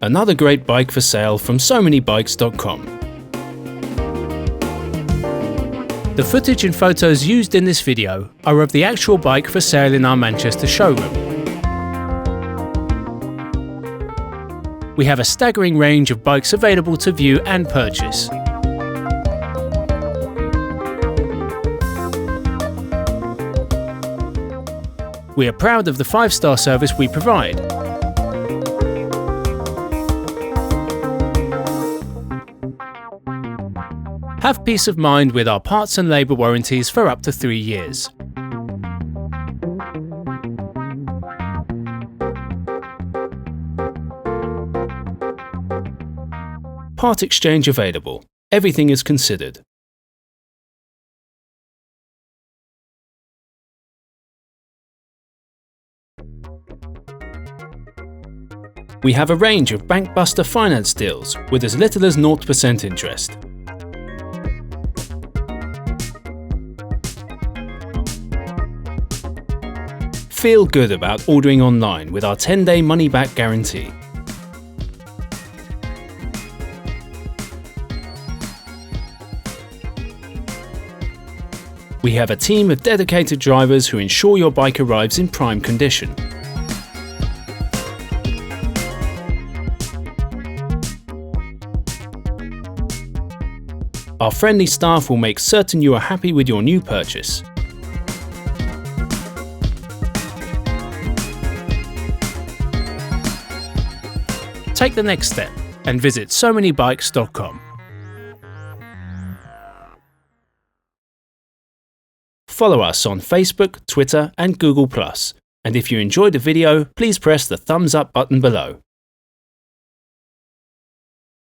another great bike for sale from SoManyBikes.com. The footage and photos used in this video are of the actual bike for sale in our Manchester showroom. We have a staggering range of bikes available to view and purchase. We are proud of the 5-star service we provide. Have peace of mind with our parts and labour warranties for up to 3 years. Part exchange available. Everything is considered. We have a range of bank buster finance deals with as little as 0% interest. Feel good about ordering online with our 10-day money-back guarantee. We have a team of dedicated drivers who ensure your bike arrives in prime condition. Our friendly staff will make certain you are happy with your new purchase. Take the next step and visit SoManyBikes.com. Follow us on Facebook, Twitter and Google+. And if you enjoyed the video, please press the thumbs up button below.